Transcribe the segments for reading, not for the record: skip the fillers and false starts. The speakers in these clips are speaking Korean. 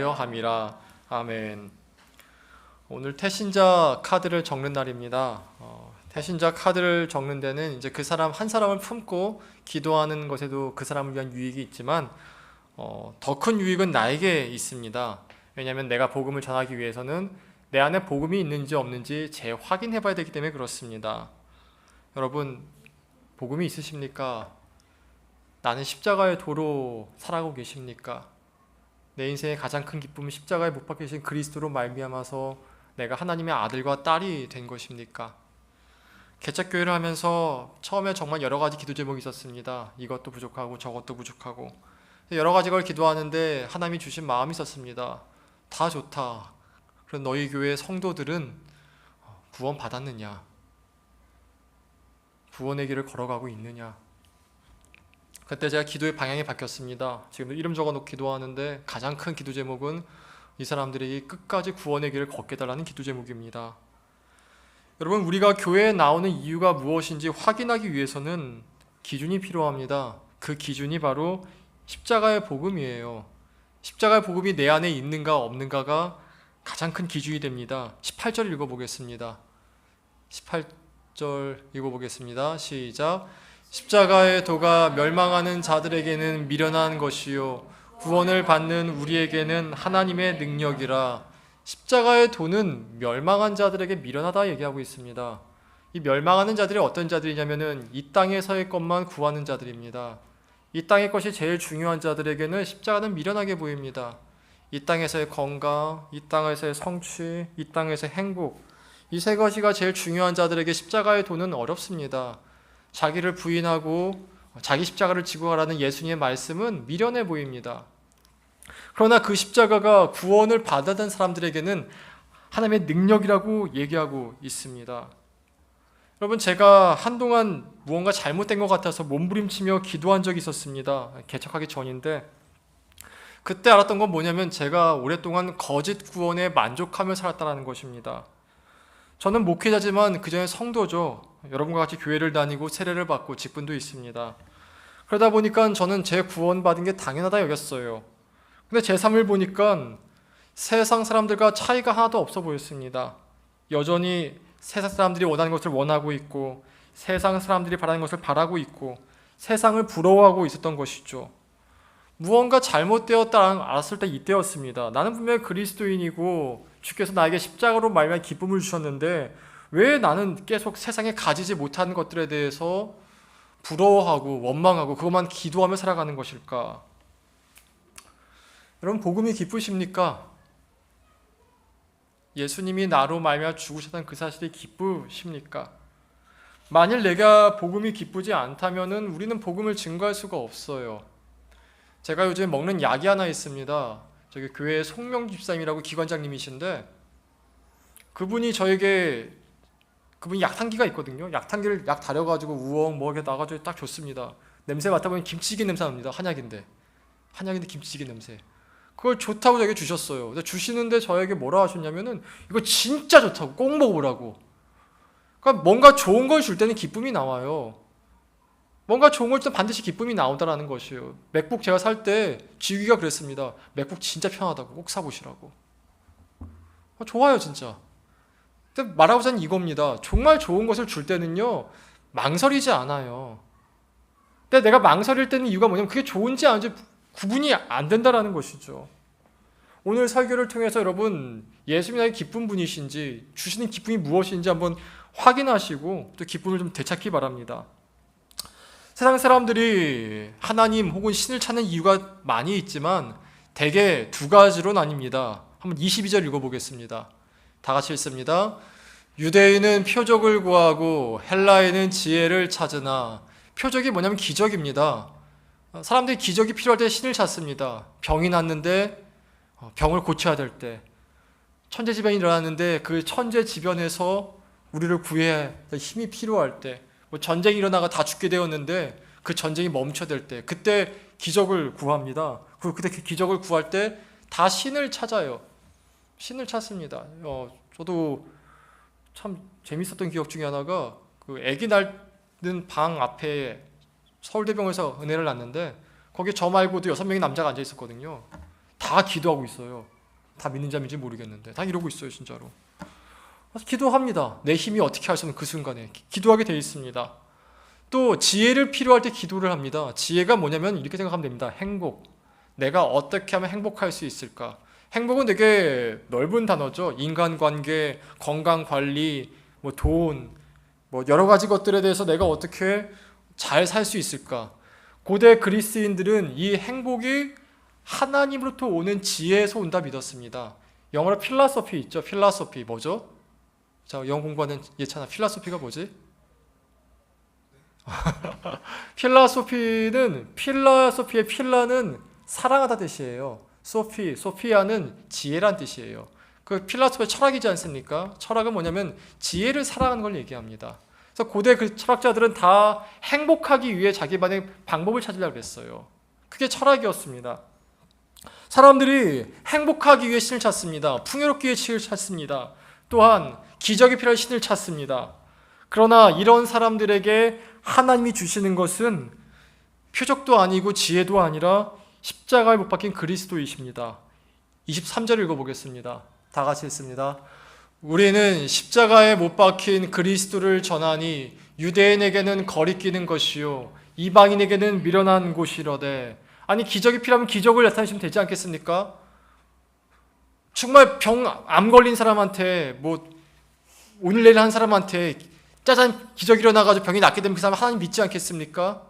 함이라. 아멘. 오늘 태신자 카드를 적는 날입니다. 태신자 카드를 적는 데는 이제 그 사람 한 사람을 품고 기도하는 것에도 그 사람을 위한 유익이 있지만 더 큰 유익은 나에게 있습니다. 왜냐하면 내가 복음을 전하기 위해서는 내 안에 복음이 있는지 없는지 재확인해 봐야 되기 때문에 그렇습니다. 여러분, 복음이 있으십니까? 나는 십자가의 도로 살아가고 계십니까? 내 인생의 가장 큰 기쁨은 십자가에 못 박히신 그리스도로 말미암아서 내가 하나님의 아들과 딸이 된 것입니까? 개척교회를 하면서 처음에 정말 여러 가지 기도 제목이 있었습니다. 이것도 부족하고 저것도 부족하고 여러 가지 걸 기도하는데 하나님이 주신 마음이 있었습니다. 다 좋다. 그런 너희 교회 성도들은 구원 받았느냐? 구원의 길을 걸어가고 있느냐? 그때 제가 기도의 방향이 바뀌었습니다. 지금도 이름 적어놓고 기도하는데 가장 큰 기도 제목은 이 사람들이 끝까지 구원의 길을 걷게 해달라는 기도 제목입니다. 여러분, 우리가 교회에 나오는 이유가 무엇인지 확인하기 위해서는 기준이 필요합니다. 그 기준이 바로 십자가의 복음이에요. 십자가의 복음이 내 안에 있는가 없는가가 가장 큰 기준이 됩니다. 18절 읽어보겠습니다. 18절 읽어보겠습니다. 시작. 십자가의 도가 멸망하는 자들에게는 미련한 것이요 구원을 받는 우리에게는 하나님의 능력이라. 십자가의 도는 멸망한 자들에게 미련하다 얘기하고 있습니다. 이 멸망하는 자들이 어떤 자들이냐면은 이 땅에서의 것만 구하는 자들입니다. 이 땅의 것이 제일 중요한 자들에게는 십자가는 미련하게 보입니다. 이 땅에서의 건강, 이 땅에서의 성취, 이 땅에서의 행복, 이 세 가지가 제일 중요한 자들에게 십자가의 도는 어렵습니다. 자기를 부인하고 자기 십자가를 지고 가라는 예수님의 말씀은 미련해 보입니다. 그러나 그 십자가가 구원을 받아든 사람들에게는 하나님의 능력이라고 얘기하고 있습니다. 여러분, 제가 한동안 무언가 잘못된 것 같아서 몸부림치며 기도한 적이 있었습니다. 개척하기 전인데 그때 알았던 건 뭐냐면 제가 오랫동안 거짓 구원에 만족하며 살았다는 것입니다. 저는 목회자지만 그 전에 성도죠. 여러분과 같이 교회를 다니고 세례를 받고 직분도 있습니다. 그러다 보니까 저는 제 구원받은 게 당연하다 여겼어요. 근데 제 삶을 보니까 세상 사람들과 차이가 하나도 없어 보였습니다. 여전히 세상 사람들이 원하는 것을 원하고 있고 세상 사람들이 바라는 것을 바라고 있고 세상을 부러워하고 있었던 것이죠. 무언가 잘못되었다는 알았을 때 이때였습니다. 나는 분명히 그리스도인이고 주께서 나에게 십자가로 말미암아 기쁨을 주셨는데 왜 나는 계속 세상에 가지지 못하는 것들에 대해서 부러워하고 원망하고 그것만 기도하며 살아가는 것일까? 여러분, 복음이 기쁘십니까? 예수님이 나로 말미암아 죽으셨다는 그 사실이 기쁘십니까? 만일 내가 복음이 기쁘지 않다면은 우리는 복음을 증거할 수가 없어요. 제가 요즘 먹는 약이 하나 있습니다. 저기 교회 송명 집사님이라고 기관장님이신데 그분이 약탕기가 있거든요. 약탕기를 약 다려가지고 우엉 뭐 이렇게 나가지고 딱 줬습니다. 냄새 맡아보면 김치찌개 냄새 납니다. 한약인데 김치찌개 냄새. 그걸 좋다고 저에게 주셨어요. 근데 주시는데 저에게 뭐라 하셨냐면은 이거 진짜 좋다고 꼭 먹어보라고. 그러니까 뭔가 좋은 걸 줄 때는 기쁨이 나와요. 뭔가 좋은 걸 줄 때 반드시 기쁨이 나오다라는 것이에요. 맥북 제가 살 때 지우기가 그랬습니다. 맥북 진짜 편하다고 꼭 사보시라고. 좋아요 진짜. 근데 말하고자는 이겁니다. 정말 좋은 것을 줄 때는요 망설이지 않아요. 근데 내가 망설일 때는 이유가 뭐냐면 그게 좋은지 아닌지 구분이 안 된다라는 것이죠. 오늘 설교를 통해서 여러분 예수님이 나에게 기쁜 분이신지 주시는 기쁨이 무엇인지 한번 확인하시고 또 기쁨을 좀 되찾기 바랍니다. 세상 사람들이 하나님 혹은 신을 찾는 이유가 많이 있지만 대개 두 가지로 나뉩니다. 한번 22절 읽어보겠습니다. 다 같이 읽습니다. 유대인은 표적을 구하고 헬라인은 지혜를 찾으나. 표적이 뭐냐면 기적입니다. 사람들이 기적이 필요할 때 신을 찾습니다. 병이 났는데 병을 고쳐야 될 때, 천재지변이 일어났는데 그 천재지변에서 우리를 구해야 할 힘이 필요할 때, 뭐 전쟁이 일어나가 다 죽게 되었는데 그 전쟁이 멈춰야 될 때, 그때 기적을 구합니다. 그때 기적을 구할 때 다 신을 찾아요. 신을 찾습니다. 저도 참 재밌었던 기억 중에 하나가 그 아기 낳는 방 앞에 서울대병원에서 은혜를 낳는데 거기 저 말고도 6명의 남자가 앉아 있었거든요. 다 기도하고 있어요. 다 믿는 자인지 모르겠는데 다 이러고 있어요, 진짜로. 그래서 기도합니다. 내 힘이 어떻게 할 수 없는 그 순간에 기도하게 되어 있습니다. 또 지혜를 필요할 때 기도를 합니다. 지혜가 뭐냐면 이렇게 생각하면 됩니다. 행복. 내가 어떻게 하면 행복할 수 있을까? 행복은 되게 넓은 단어죠. 인간관계, 건강관리, 뭐 돈, 뭐 여러 가지 것들에 대해서 내가 어떻게 잘 살 수 있을까? 고대 그리스인들은 이 행복이 하나님으로부터 오는 지혜에서 온다 믿었습니다. 영어로 필라소피 있죠. 필라소피 뭐죠? 자, 영어 공부하는 예찬아, 필라소피가 뭐지? 필라소피의 필라는 사랑하다 뜻이에요. 소피아는 지혜란 뜻이에요. 그 필라소피의 철학이지 않습니까? 철학은 뭐냐면 지혜를 사랑하는 걸 얘기합니다. 그래서 고대 그 철학자들은 다 행복하기 위해 자기만의 방법을 찾으려고 했어요. 그게 철학이었습니다. 사람들이 행복하기 위해 신을 찾습니다. 풍요롭기 위해 신을 찾습니다. 또한 기적이 필요한 신을 찾습니다. 그러나 이런 사람들에게 하나님이 주시는 것은 표적도 아니고 지혜도 아니라 십자가에 못 박힌 그리스도이십니다. 23절 읽어보겠습니다. 다 같이 읽습니다. 우리는 십자가에 못 박힌 그리스도를 전하니 유대인에게는 거리끼는 것이요 이방인에게는 미련한 곳이로되. 아니, 기적이 필요하면 기적을 나타내시면 되지 않겠습니까? 정말 암 걸린 사람한테, 뭐 오늘 내일 한 사람한테 짜잔 기적이 일어나가지고 병이 낫게 되면 그 사람 하나님 믿지 않겠습니까?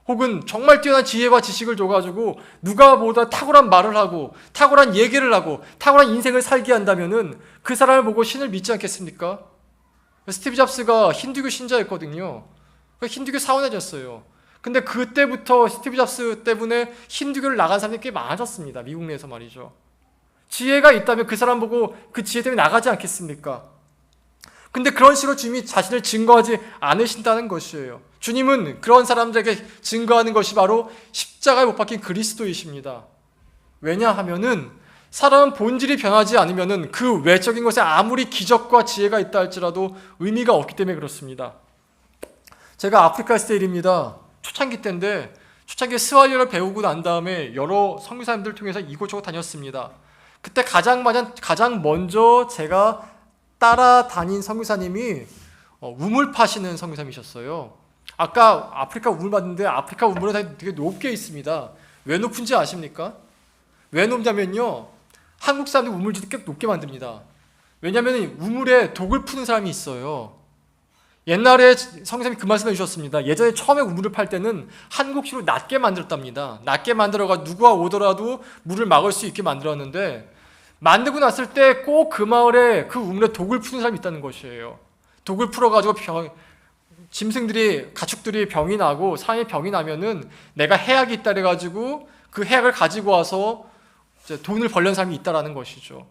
혹은 정말 뛰어난 지혜와 지식을 줘가지고 누가 보다 탁월한 말을 하고 탁월한 얘기를 하고 탁월한 인생을 살게 한다면은 그 사람을 보고 신을 믿지 않겠습니까? 스티브 잡스가 힌두교 신자였거든요. 힌두교 사원해졌어요. 근데 그때부터 스티브 잡스 때문에 힌두교를 나간 사람들이 꽤 많아졌습니다. 미국 내에서 말이죠. 지혜가 있다면 그 사람 보고 그 지혜 때문에 나가지 않겠습니까? 근데 그런 식으로 주님이 자신을 증거하지 않으신다는 것이에요. 주님은 그런 사람들에게 증거하는 것이 바로 십자가에 못 박힌 그리스도이십니다. 왜냐하면은 사람은 본질이 변하지 않으면은 그 외적인 것에 아무리 기적과 지혜가 있다 할지라도 의미가 없기 때문에 그렇습니다. 제가 아프리카 있을 때 일입니다. 초창기 때인데 초창기에 스와힐리를 배우고 난 다음에 여러 선교사님들 통해서 이곳저곳 다녔습니다. 그때 가장 먼저 제가 따라다닌 선교사님이 우물 파시는 선교사님이셨어요. 아까 아프리카 우물 봤는데 아프리카 우물은 되게 높게 있습니다. 왜 높은지 아십니까? 왜 높냐면요, 한국 사람들이 우물지도 꽤 높게 만듭니다. 왜냐하면 우물에 독을 푸는 사람이 있어요. 옛날에 선교사님이 그 말씀해 주셨습니다. 예전에 처음에 우물을 팔 때는 한국식으로 낮게 만들었답니다. 낮게 만들어가 누가 오더라도 물을 막을 수 있게 만들었는데 만들고 났을 때 꼭 그 마을에 그 우물에 독을 푸는 사람이 있다는 것이에요. 독을 풀어가지고 짐승들이, 가축들이 병이 나고 사람이 병이 나면은 내가 해약이 있다 그래가지고 그 해약을 가지고 와서 이제 돈을 벌려는 사람이 있다라는 것이죠.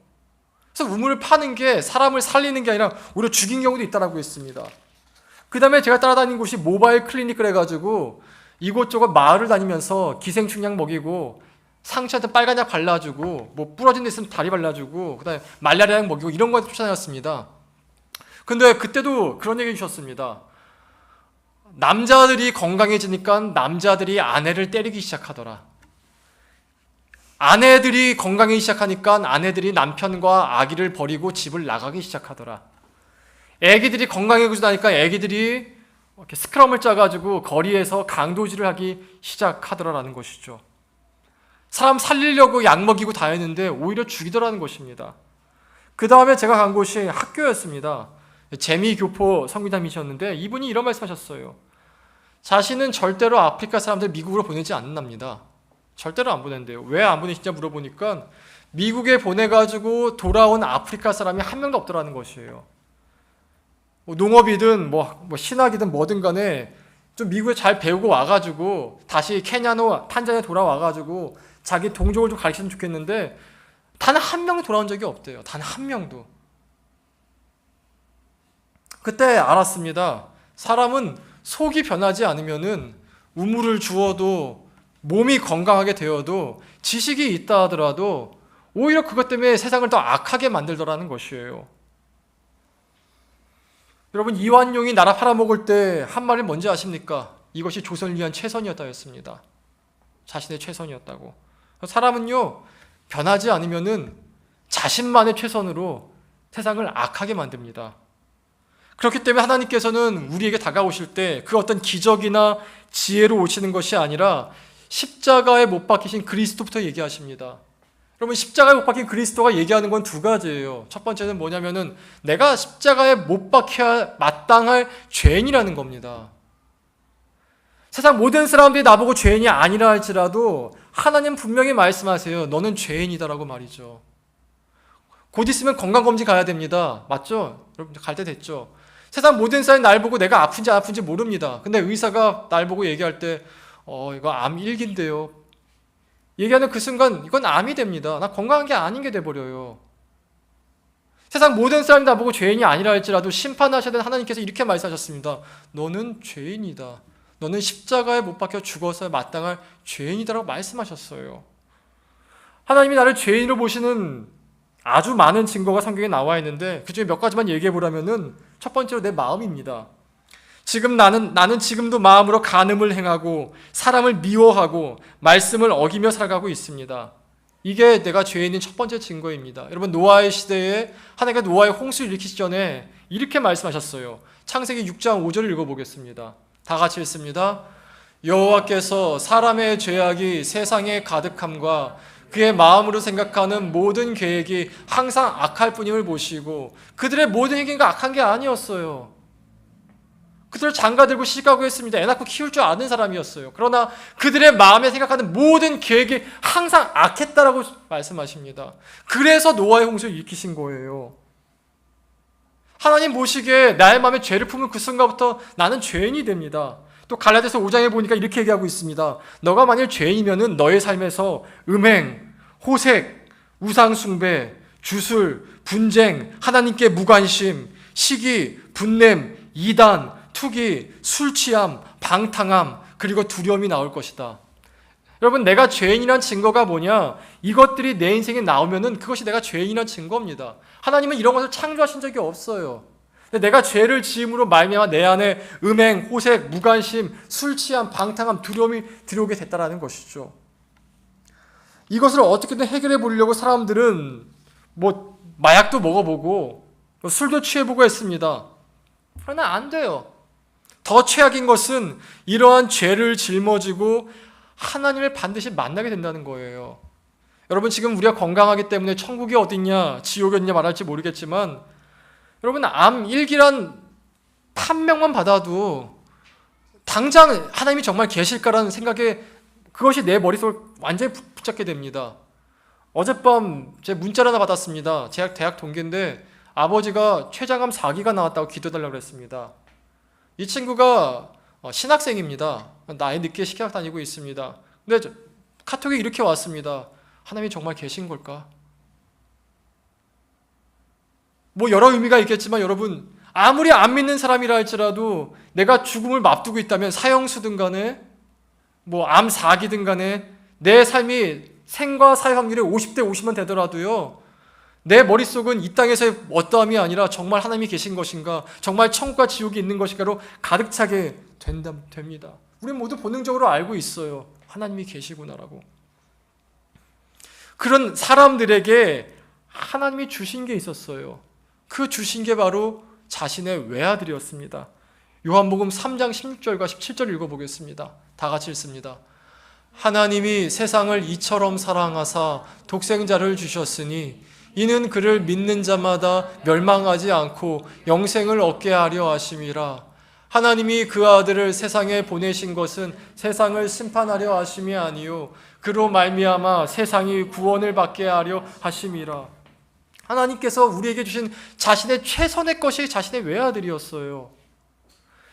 그래서 우물을 파는 게 사람을 살리는 게 아니라 오히려 죽인 경우도 있다라고 했습니다. 그 다음에 제가 따라다닌 곳이 모바일 클리닉을 해가지고 이곳저곳 마을을 다니면서 기생충약 먹이고 상처한테 빨간 약 발라주고 뭐 부러진 데 있으면 다리 발라주고 그다음에 말라리아 약 먹이고 이런 거 쫓아다녔습니다. 근데 그때도 그런 얘기 해주셨습니다. 남자들이 건강해지니까 남자들이 아내를 때리기 시작하더라. 아내들이 건강해지기 시작하니까 아내들이 남편과 아기를 버리고 집을 나가기 시작하더라. 애기들이 건강해지고 나니까 애기들이 이렇게 스크럼을 짜가지고 거리에서 강도질을 하기 시작하더라라는 것이죠. 사람 살리려고 약 먹이고 다 했는데 오히려 죽이더라는 것입니다. 그 다음에 제가 간 곳이 학교였습니다. 재미교포 선교사님이셨는데 이분이 이런 말씀하셨어요. 자신은 절대로 아프리카 사람들 미국으로 보내지 않는답니다. 절대로 안 보낸대요. 왜 안 보내시냐 물어보니까 미국에 보내가지고 돌아온 아프리카 사람이 한 명도 없더라는 것이에요. 뭐 농업이든 뭐 신학이든 뭐든 간에 좀 미국에 잘 배우고 와가지고 다시 케냐나 탄자니아 돌아와가지고 자기 동족을 좀 가르치면 좋겠는데 단 한 명도 돌아온 적이 없대요. 단 한 명도. 그때 알았습니다. 사람은 속이 변하지 않으면은 우물을 주어도 몸이 건강하게 되어도 지식이 있다 하더라도 오히려 그것 때문에 세상을 더 악하게 만들더라는 것이에요. 여러분, 이완용이 나라 팔아먹을 때 한 말이 뭔지 아십니까? 이것이 조선을 위한 최선이었다 했습니다. 자신의 최선이었다고. 사람은요, 변하지 않으면은 자신만의 최선으로 세상을 악하게 만듭니다. 그렇기 때문에 하나님께서는 우리에게 다가오실 때 그 어떤 기적이나 지혜로 오시는 것이 아니라 십자가에 못 박히신 그리스도부터 얘기하십니다. 여러분, 십자가에 못 박힌 그리스도가 얘기하는 건 두 가지예요. 첫 번째는 뭐냐면은 내가 십자가에 못 박혀야 마땅할 죄인이라는 겁니다. 세상 모든 사람들이 나보고 죄인이 아니라 할지라도 하나님 분명히 말씀하세요. 너는 죄인이다라고 말이죠. 곧 있으면 건강검진 가야 됩니다. 맞죠? 여러분, 갈 때 됐죠? 세상 모든 사람이 날 보고 내가 아픈지 안 아픈지 모릅니다. 근데 의사가 날 보고 얘기할 때 이거 암 1기인데요. 얘기하는 그 순간 이건 암이 됩니다. 나 건강한 게 아닌 게 돼버려요. 세상 모든 사람이 나보고 죄인이 아니라 할지라도 심판하셔야 되는 하나님께서 이렇게 말씀하셨습니다. 너는 죄인이다. 너는 십자가에 못 박혀 죽어서 마땅할 죄인이다라고 말씀하셨어요. 하나님이 나를 죄인으로 보시는 아주 많은 증거가 성경에 나와 있는데 그 중에 몇 가지만 얘기해 보라면은 첫 번째로 내 마음입니다. 지금 나는 지금도 마음으로 간음을 행하고 사람을 미워하고 말씀을 어기며 살아가고 있습니다. 이게 내가 죄인인 첫 번째 증거입니다. 여러분, 노아의 시대에 하나님께서 노아의 홍수를 일으키기 전에 이렇게 말씀하셨어요. 창세기 6장 5절을 읽어보겠습니다. 다 같이 읽습니다. 여호와께서 사람의 죄악이 세상에 가득함과 그의 마음으로 생각하는 모든 계획이 항상 악할 뿐임을 보시고 그들의 모든 행위가 악한 게 아니었어요. 그들 장가 들고 시집가고 했습니다. 애 낳고 키울 줄 아는 사람이었어요. 그러나 그들의 마음에 생각하는 모든 계획이 항상 악했다라고 말씀하십니다. 그래서 노아의 홍수를 일으키신 거예요. 하나님 보시기에 나의 마음에 죄를 품은 그 순간부터 나는 죄인이 됩니다. 또 갈라디아서 5장에 보니까 이렇게 얘기하고 있습니다. 너가 만일 죄인이면은 너의 삶에서 음행, 호색, 우상숭배, 주술, 분쟁, 하나님께 무관심, 시기, 분냄, 이단, 투기, 술취함, 방탕함, 그리고 두려움이 나올 것이다. 여러분, 내가 죄인이란 증거가 뭐냐? 이것들이 내 인생에 나오면은 그것이 내가 죄인이란 증거입니다. 하나님은 이런 것을 창조하신 적이 없어요. 근데 내가 죄를 지음으로 말미암아 내 안에 음행, 호색, 무관심, 술취함, 방탕함, 두려움이 들어오게 됐다라는 것이죠. 이것을 어떻게든 해결해 보려고 사람들은 마약도 먹어보고 술도 취해보고 했습니다. 그러나 안 돼요. 더 최악인 것은 이러한 죄를 짊어지고 하나님을 반드시 만나게 된다는 거예요. 여러분, 지금 우리가 건강하기 때문에 천국이 어딨냐, 지옥이 어딨냐 말할지 모르겠지만 여러분, 암 1기란 판명만 받아도 당장 하나님이 정말 계실까라는 생각에 그것이 내 머릿속을 완전히 붙잡게 됩니다. 어젯밤 제 문자를 하나 받았습니다. 제 대학 동기인데 아버지가 췌장암 4기가 나왔다고 기도해달라고 했습니다. 이 친구가 신학생입니다. 나이 늦게 식대학 다니고 있습니다. 근데 카톡이 이렇게 왔습니다. 하나님이 정말 계신 걸까? 여러 의미가 있겠지만 여러분, 아무리 안 믿는 사람이라 할지라도 내가 죽음을 앞두고 있다면 사형수든 간에 암 4기든 간에 내 삶이 생과 사의 확률이 50대 50만 되더라도요, 내 머릿속은 이 땅에서의 어떠함이 아니라 정말 하나님이 계신 것인가, 정말 천국과 지옥이 있는 것인가로 가득 차게 됩니다. 우리는 모두 본능적으로 알고 있어요. 하나님이 계시구나라고. 그런 사람들에게 하나님이 주신 게 있었어요. 그 주신 게 바로 자신의 외아들이었습니다. 요한복음 3장 16절과 17절 읽어보겠습니다. 다 같이 읽습니다. 하나님이 세상을 이처럼 사랑하사 독생자를 주셨으니 이는 그를 믿는 자마다 멸망하지 않고 영생을 얻게 하려 하심이라. 하나님이 그 아들을 세상에 보내신 것은 세상을 심판하려 하심이 아니요 그로 말미암아 세상이 구원을 받게 하려 하심이라. 하나님께서 우리에게 주신 자신의 최선의 것이 자신의 외아들이었어요.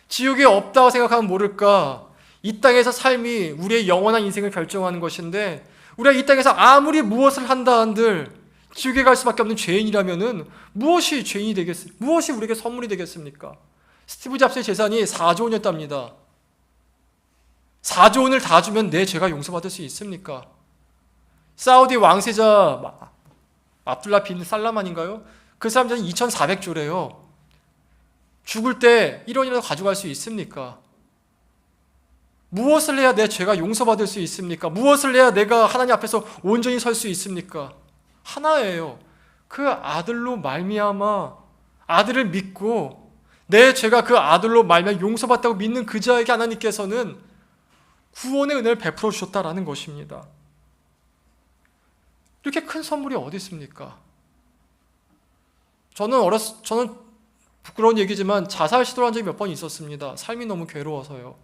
지옥이 없다고 생각하면 모를까, 이 땅에서 삶이 우리의 영원한 인생을 결정하는 것인데 우리가 이 땅에서 아무리 무엇을 한다 한들 지옥에 갈 수밖에 없는 죄인이라면은 무엇이 죄인이 되겠습니까? 무엇이 우리에게 선물이 되겠습니까? 스티브 잡스의 재산이 4조 원이었답니다. 4조 원을 다 주면 내 죄가 용서받을 수 있습니까? 사우디 왕세자 압둘라 빈 살라만인가요? 그 사람 재산이 2,400조래요. 죽을 때 1원이라도 가져갈 수 있습니까? 무엇을 해야 내 죄가 용서받을 수 있습니까? 무엇을 해야 내가 하나님 앞에서 온전히 설 수 있습니까? 하나예요. 그 아들로 말미암아 아들을 믿고 내 죄가 그 아들로 말미암아 용서받다고 믿는 그 자에게 하나님께서는 구원의 은혜를 베풀어 주셨다라는 것입니다. 이렇게 큰 선물이 어디 있습니까? 저는 부끄러운 얘기지만 자살 시도를 한 적이 몇 번 있었습니다. 삶이 너무 괴로워서요.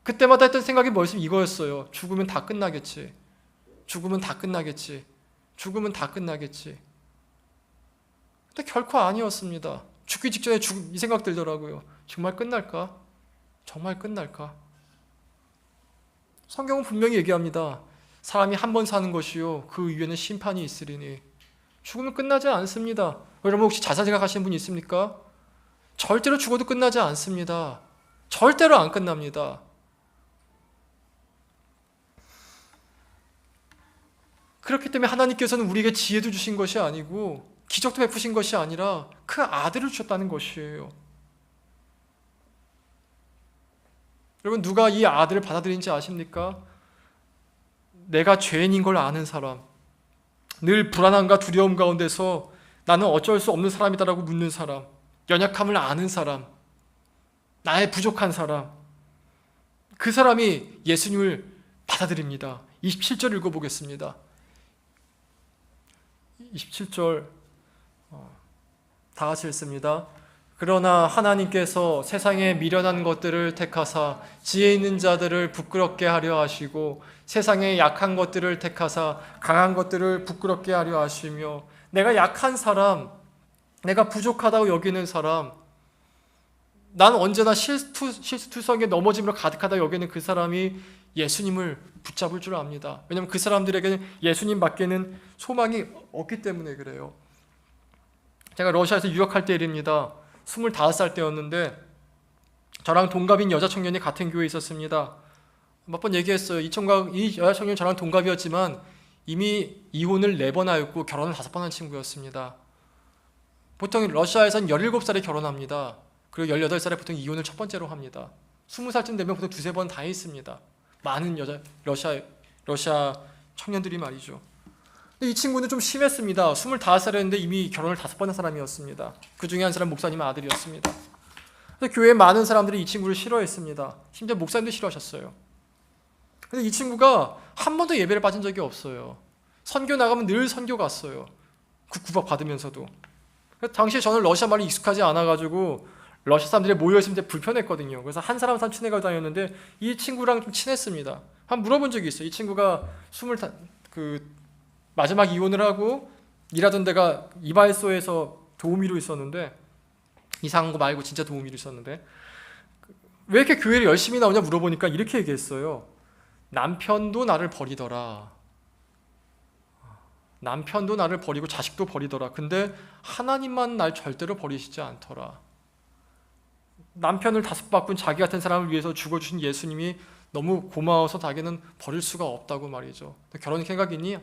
그때마다 했던 생각이 뭐였으면 이거였어요. 죽으면 다 끝나겠지. 죽으면 다 끝나겠지. 죽으면 다 끝나겠지. 근데 결코 아니었습니다. 죽기 직전에 이 생각 들더라고요. 정말 끝날까? 정말 끝날까? 성경은 분명히 얘기합니다. 사람이 한 번 사는 것이요 그 이후에는 심판이 있으리니. 죽으면 끝나지 않습니다. 여러분 혹시 자살 생각하시는 분이 있습니까? 절대로 죽어도 끝나지 않습니다. 절대로 안 끝납니다. 그렇기 때문에 하나님께서는 우리에게 지혜도 주신 것이 아니고 기적도 베푸신 것이 아니라 그 아들을 주셨다는 것이에요. 여러분 누가 이 아들을 받아들인지 아십니까? 내가 죄인인 걸 아는 사람, 늘 불안함과 두려움 가운데서 나는 어쩔 수 없는 사람이다라고 묻는 사람, 연약함을 아는 사람, 나의 부족한 사람, 그 사람이 예수님을 받아들입니다. 27절 읽어보겠습니다. 27절 다 같이 읽습니다. 그러나 하나님께서 세상에 미련한 것들을 택하사 지혜 있는 자들을 부끄럽게 하려 하시고 세상에 약한 것들을 택하사 강한 것들을 부끄럽게 하려 하시며 내가 약한 사람, 내가 부족하다고 여기는 사람, 난 언제나 실수투성에 넘어짐으로 가득하다 여기는 그 사람이 예수님을 붙잡을 줄 압니다. 왜냐하면 그 사람들에게는 예수님 밖에는 소망이 없기 때문에 그래요. 제가 러시아에서 유학할 때 일입니다. 25살 때였는데 저랑 동갑인 여자 청년이 같은 교회에 있었습니다. 몇 번 얘기했어요. 이 여자 청년 저랑 동갑이었지만 이미 이혼을 4번 하였고 결혼을 5번 한 친구였습니다. 보통 러시아에서는 17살에 결혼합니다. 그리고 18살에 보통 이혼을 첫 번째로 합니다. 20살쯤 되면 보통 2-3번 다 있습니다. 많은 러시아 청년들이 말이죠. 근데 이 친구는 좀 심했습니다. 25살이었는데 이미 결혼을 5번 한 사람이었습니다. 그 중에 한 사람 목사님 아들이었습니다. 그래서 교회에 많은 사람들이 이 친구를 싫어했습니다. 심지어 목사님도 싫어하셨어요. 근데 이 친구가 한 번도 예배를 빠진 적이 없어요. 선교 나가면 늘 선교 갔어요. 그 구박 받으면서도. 당시에 저는 러시아 말이 익숙하지 않아가지고 러시아 사람들이 모여있으면 되게 불편했거든요. 그래서 한 사람 친해가지고 다녔는데 이 친구랑 좀 친했습니다. 한 물어본 적이 있어요. 이 친구가 마지막 이혼을 하고 일하던 데가 이발소에서 도우미로 있었는데 이상한 거 말고 진짜 도우미로 있었는데 왜 이렇게 교회를 열심히 나오냐 물어보니까 이렇게 얘기했어요. 남편도 나를 버리더라. 남편도 나를 버리고 자식도 버리더라. 근데 하나님만 날 절대로 버리시지 않더라. 남편을 다섯바꾼 자기 같은 사람을 위해서 죽어주신 예수님이 너무 고마워서 자기는 버릴 수가 없다고 말이죠. 결혼 생각이니?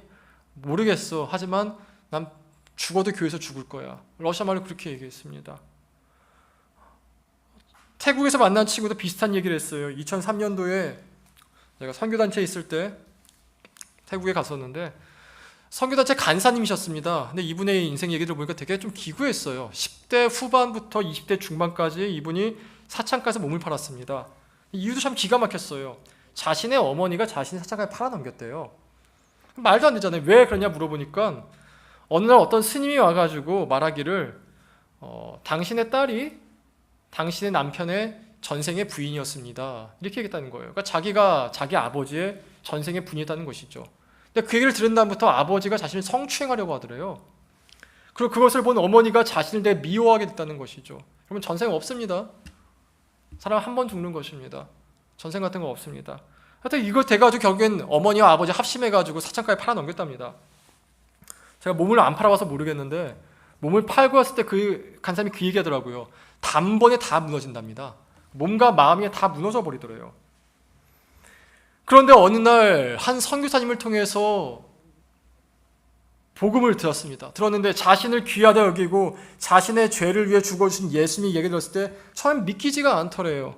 모르겠어. 하지만 난 죽어도 교회에서 죽을 거야. 러시아 말로 그렇게 얘기했습니다. 태국에서 만난 친구도 비슷한 얘기를 했어요. 2003년도에 제가 선교단체에 있을 때 태국에 갔었는데 선교단체 간사님이셨습니다. 근데 이분의 인생 얘기를 보니까 되게 좀 기구했어요. 10대 후반부터 20대 중반까지 이분이 사창가에서 몸을 팔았습니다. 이유도 참 기가 막혔어요. 자신의 어머니가 자신의 사창가에 팔아넘겼대요. 말도 안 되잖아요. 왜 그러냐 물어보니까 어느 날 어떤 스님이 와가지고 말하기를 당신의 딸이 당신의 남편의 전생의 부인이었습니다. 이렇게 얘기했다는 거예요. 그러니까 자기가 자기 아버지의 전생의 부인이었다는 것이죠. 근데 그 얘기를 들은 다음부터 아버지가 자신을 성추행하려고 하더래요. 그리고 그것을 본 어머니가 자신을 되게 미워하게 됐다는 것이죠. 여러분 전생 없습니다. 사람 한 번 죽는 것입니다. 전생 같은 거 없습니다. 하여튼 이걸 돼가지고 결국엔 어머니와 아버지 합심해가지고 사창가에 팔아넘겼답니다. 제가 몸을 안 팔아봐서 모르겠는데 몸을 팔고 왔을 때 그 간사님이 그 얘기하더라고요. 단번에 다 무너진답니다. 몸과 마음이 다 무너져 버리더래요. 그런데 어느 날 한 선교사님을 통해서 복음을 들었습니다. 들었는데 자신을 귀하다 여기고 자신의 죄를 위해 죽어주신 예수님이 얘기를 들었을 때 처음 믿기지가 않더래요.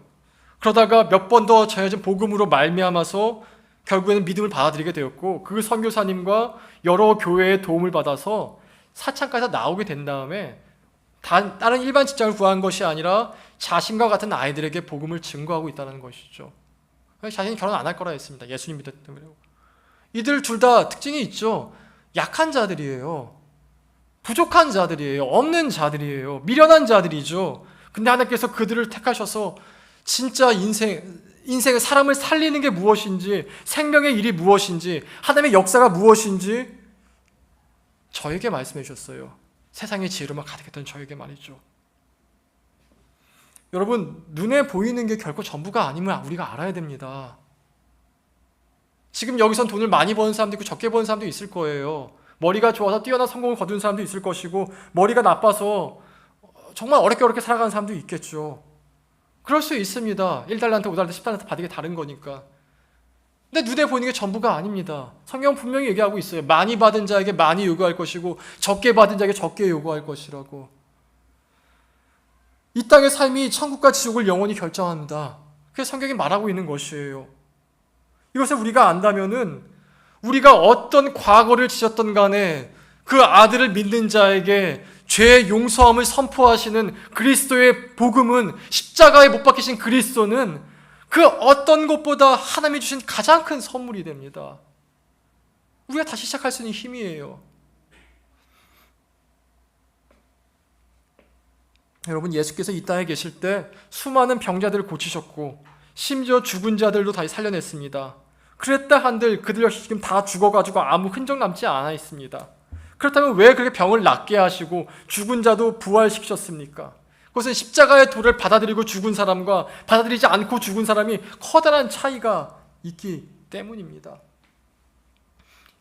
그러다가 몇 번 더 전해진 복음으로 말미암아서 결국에는 믿음을 받아들이게 되었고, 그 선교사님과 여러 교회의 도움을 받아서 사창가에서 나오게 된 다음에 다른 일반 직장을 구한 것이 아니라 자신과 같은 아이들에게 복음을 증거하고 있다는 것이죠. 자신이 결혼 안 할 거라 했습니다. 예수님 믿었던 거예요. 이들 둘 다 특징이 있죠. 약한 자들이에요. 부족한 자들이에요. 없는 자들이에요. 미련한 자들이죠. 근데 하나님께서 그들을 택하셔서 진짜 인생의 사람을 살리는 게 무엇인지, 생명의 일이 무엇인지, 하나님의 역사가 무엇인지 저에게 말씀해 주셨어요. 세상의 지혜로만 가득했던 저에게 말이죠. 여러분, 눈에 보이는 게 결코 전부가 아님을 우리가 알아야 됩니다. 지금 여기선 돈을 많이 버는 사람도 있고 적게 버는 사람도 있을 거예요. 머리가 좋아서 뛰어난 성공을 거둔 사람도 있을 것이고, 머리가 나빠서 정말 어렵게 살아가는 사람도 있겠죠. 그럴 수 있습니다. 1달란트, 5달란트, 10달란트 받은 게 다른 거니까. 근데 눈에 보이는 게 전부가 아닙니다. 성경은 분명히 얘기하고 있어요. 많이 받은 자에게 많이 요구할 것이고 적게 받은 자에게 적게 요구할 것이라고. 이 땅의 삶이 천국과 지옥을 영원히 결정합니다. 그게 성경이 말하고 있는 것이에요. 이것을 우리가 안다면은 우리가 어떤 과거를 지셨던 간에 그 아들을 믿는 자에게 죄의 용서함을 선포하시는 그리스도의 복음은, 십자가에 못 박히신 그리스도는 그 어떤 것보다 하나님이 주신 가장 큰 선물이 됩니다. 우리가 다시 시작할 수 있는 힘이에요. 여러분, 예수께서 이 땅에 계실 때 수많은 병자들을 고치셨고 심지어 죽은 자들도 다시 살려냈습니다. 그랬다 한들 그들 역시 지금 다 죽어가지고 아무 흔적 남지 않아 있습니다. 그렇다면 왜 그렇게 병을 낫게 하시고 죽은 자도 부활시키셨습니까? 그것은 십자가의 도를 받아들이고 죽은 사람과 받아들이지 않고 죽은 사람이 커다란 차이가 있기 때문입니다.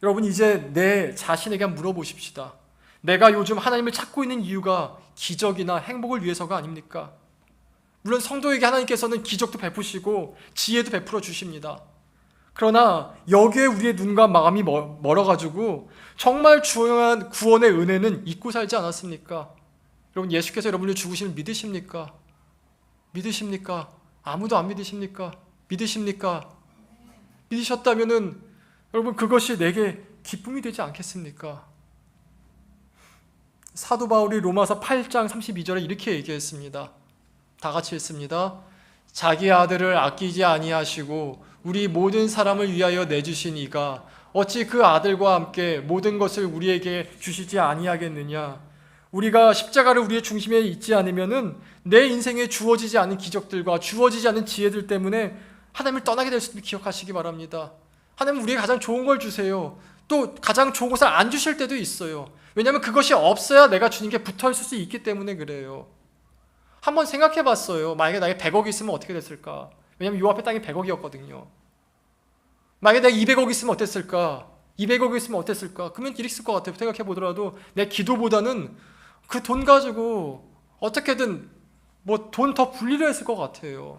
여러분, 이제 내 자신에게 물어보십시다. 내가 요즘 하나님을 찾고 있는 이유가 기적이나 행복을 위해서가 아닙니까? 물론 성도에게 하나님께서는 기적도 베푸시고 지혜도 베풀어 주십니다. 그러나 여기에 우리의 눈과 마음이 멀어가지고 정말 중요한 구원의 은혜는 잊고 살지 않았습니까? 여러분, 예수께서 여러분을 죽으시면 믿으십니까? 믿으십니까? 아무도 안 믿으십니까? 믿으십니까? 믿으셨다면은 여러분, 그것이 내게 기쁨이 되지 않겠습니까? 사도 바울이 로마서 8장 32절에 이렇게 얘기했습니다. 다 같이 읽습니다. 자기 아들을 아끼지 아니하시고 우리 모든 사람을 위하여 내주신 이가 어찌 그 아들과 함께 모든 것을 우리에게 주시지 아니하겠느냐? 우리가 십자가를 우리의 중심에 있지 않으면은 내 인생에 주어지지 않은 기적들과 주어지지 않은 지혜들 때문에 하나님을 떠나게 될 수도 기억하시기 바랍니다. 하나님은 우리에게 가장 좋은 걸 주세요. 또 가장 좋은 것을 안 주실 때도 있어요. 왜냐하면 그것이 없어야 내가 주님께 붙어 있을 수 있기 때문에 그래요. 한번 생각해 봤어요. 만약에 나에게 100억이 있으면 어떻게 됐을까? 왜냐하면 요 앞에 땅이 100억이었거든요. 만약에 내가 200억 있으면 어땠을까? 200억이 있으면 어땠을까? 그러면 이랬을 것 같아요. 생각해 보더라도 내 기도보다는 그 돈 가지고 어떻게든 뭐 돈 더 불리려 했을 것 같아요.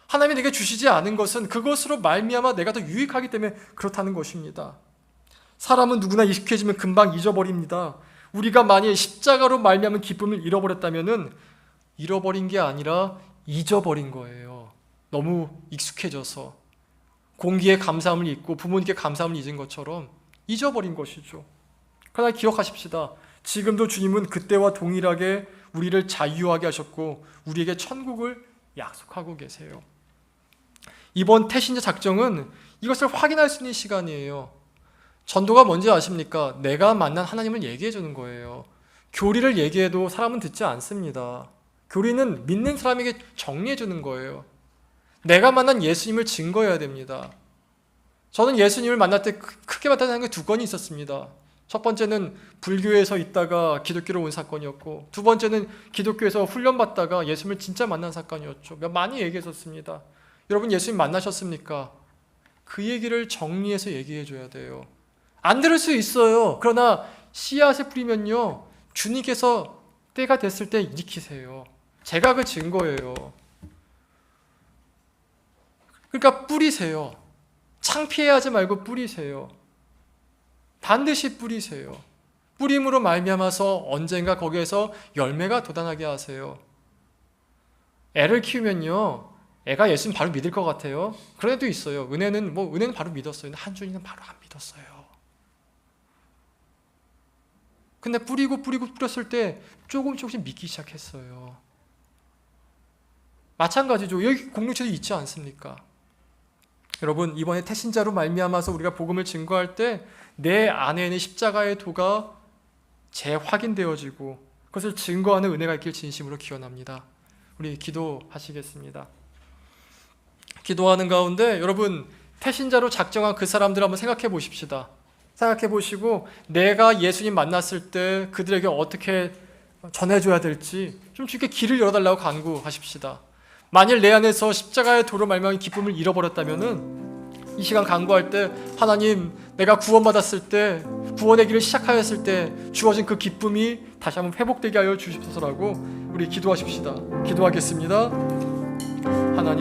하나님이 내게 주시지 않은 것은 그것으로 말미암아 내가 더 유익하기 때문에 그렇다는 것입니다. 사람은 누구나 익숙해지면 금방 잊어버립니다. 우리가 만일 십자가로 말미암은 기쁨을 잃어버렸다면은 잃어버린 게 아니라 잊어버린 거예요. 너무 익숙해져서 공기에 감사함을 잊고 부모님께 감사함을 잊은 것처럼 잊어버린 것이죠. 그러나 기억하십시다. 지금도 주님은 그때와 동일하게 우리를 자유하게 하셨고 우리에게 천국을 약속하고 계세요. 이번 태신자 작정은 이것을 확인할 수 있는 시간이에요. 전도가 뭔지 아십니까? 내가 만난 하나님을 얘기해 주는 거예요. 교리를 얘기해도 사람은 듣지 않습니다. 교리는 믿는 사람에게 정리해 주는 거예요. 내가 만난 예수님을 증거해야 됩니다. 저는 예수님을 만날 때 크게 만나는 게 2건이 있었습니다. 첫 번째는 불교에서 있다가 기독교로 온 사건이었고, 두 번째는 기독교에서 훈련받다가 예수님을 진짜 만난 사건이었죠. 많이 얘기했었습니다. 여러분, 예수님 만나셨습니까? 그 얘기를 정리해서 얘기해 줘야 돼요. 안 들을 수 있어요. 그러나 씨앗을 뿌리면요, 주님께서 때가 됐을 때 일으키세요. 제가 그 증거예요. 그러니까 뿌리세요. 창피해하지 말고 뿌리세요. 반드시 뿌리세요. 뿌림으로 말미암아서 언젠가 거기에서 열매가 돋아나게 하세요. 애를 키우면요, 애가 예수님 바로 믿을 것 같아요. 그런 애도 있어요. 은혜는 바로 믿었어요. 근데 한준이는 바로 안 믿었어요. 근데 뿌렸을 때 조금씩 믿기 시작했어요. 마찬가지죠. 여기 공동체도 있지 않습니까? 여러분, 이번에 태신자로 말미암아서 우리가 복음을 증거할 때 내 안에는 십자가의 도가 재확인되어지고 그것을 증거하는 은혜가 있길 진심으로 기원합니다. 우리 기도하시겠습니다. 기도하는 가운데 여러분, 태신자로 작정한 그 사람들 한번 생각해 보십시다. 생각해 보시고 내가 예수님 만났을 때 그들에게 어떻게 전해줘야 될지 좀 주께 길을 열어달라고 간구하십시다. 만일 내 안에서 십자가의 도로 말미암은 기쁨을 잃어버렸다면은 이 시간 간구할 때 하나님, 내가 구원받았을 때, 구원의 길을 시작하였을 때 주어진 그 기쁨이 다시 한번 회복되게 하여 주십소서라고 우리 기도하십시다. 기도하겠습니다.